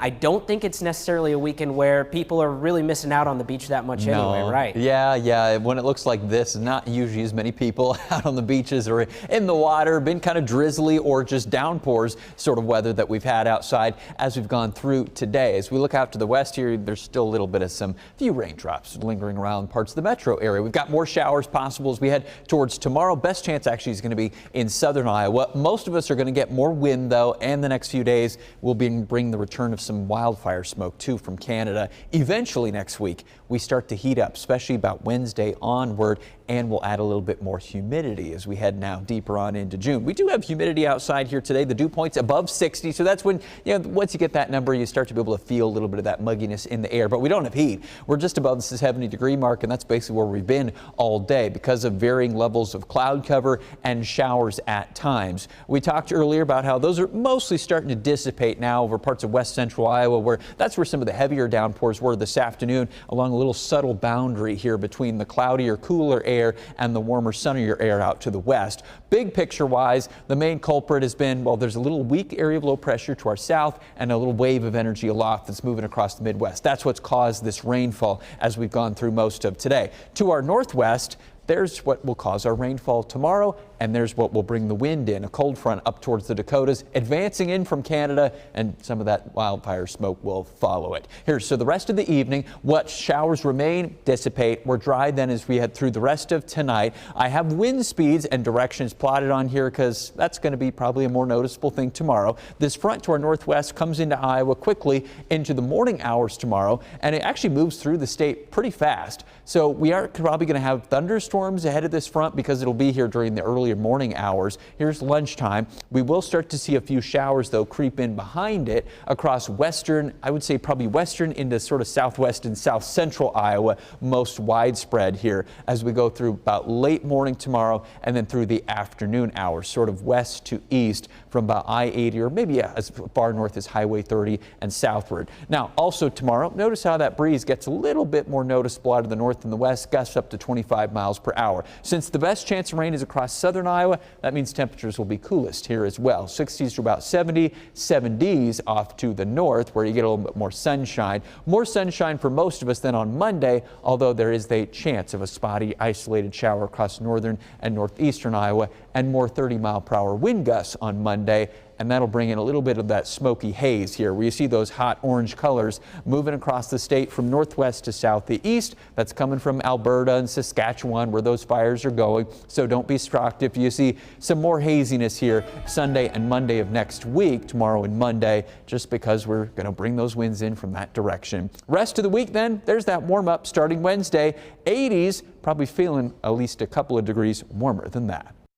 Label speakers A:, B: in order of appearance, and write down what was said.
A: I don't think it's necessarily a weekend where people are really missing out on the beach that much anyway, right?
B: Yeah. When it looks like this, not usually as many people out on the beaches or in the water. Been kind of drizzly or just downpours sort of weather that we've had outside as we've gone through today. As we look out to the west here, there's still a little bit of some few raindrops lingering around parts of the metro area. We've got more showers possible as we head towards tomorrow. Best chance actually is going to be in southern Iowa. Most of us are going to get more wind though, and the next few days will bring the return of some wildfire smoke too from Canada. Eventually next week we start to heat up, especially about Wednesday onward, and we'll add a little bit more humidity as we head now deeper on into June. We do have humidity outside here today. The dew point's above 60, so that's when, once you get that number, you start to be able to feel a little bit of that mugginess in the air. But we don't have heat. We're just above the 70-degree mark, and that's basically where we've been all day because of varying levels of cloud cover and showers at times. We talked earlier about how those are mostly starting to dissipate now over parts of west central Iowa, that's where some of the heavier downpours were this afternoon, along a little subtle boundary here between the cloudier, cooler air and the warmer, sunnier air out to the west. Big picture wise, the main culprit has been, well, there's a little weak area of low pressure to our south and a little wave of energy aloft that's moving across the Midwest. That's what's caused this rainfall as we've gone through most of today. To our northwest, there's what will cause our rainfall tomorrow, and there's what will bring the wind in, a cold front up towards the Dakotas, advancing in from Canada, and some of that wildfire smoke will follow it. So the rest of the evening, what showers remain, dissipate. We're dry then as we head through the rest of tonight. I have wind speeds and directions plotted on here because that's going to be probably a more noticeable thing tomorrow. This front to our northwest comes into Iowa quickly into the morning hours tomorrow, and it actually moves through the state pretty fast. So we are probably going to have thunderstorms ahead of this front because it'll be here during the earlier morning hours. Here's lunchtime. We will start to see a few showers though creep in behind it across western, I would say probably western into sort of southwest and south central Iowa, most widespread here as we go through about late morning tomorrow and then through the afternoon hours, sort of west to east from about I-80 or maybe as far north as Highway 30 and southward. Now also tomorrow, notice how that breeze gets a little bit more noticeable out of the north and the west, gusts up to 25 miles per hour. Since the best chance of rain is across southern Iowa, that means temperatures will be coolest here as well. 60s to about 70, 70s off to the north where you get a little bit more sunshine. More sunshine for most of us than on Monday, although there is a chance of a spotty isolated shower across northern and northeastern Iowa and more 30-mile-per-hour wind gusts on Monday. And that'll bring in a little bit of that smoky haze here where you see those hot orange colors moving across the state from northwest to southeast. That's coming from Alberta and Saskatchewan where those fires are going. So don't be shocked if you see some more haziness here Sunday and Monday of next week, tomorrow and Monday, just because we're going to bring those winds in from that direction. Rest of the week then, there's that warm up starting Wednesday. 80s, probably feeling at least a couple of degrees warmer than that.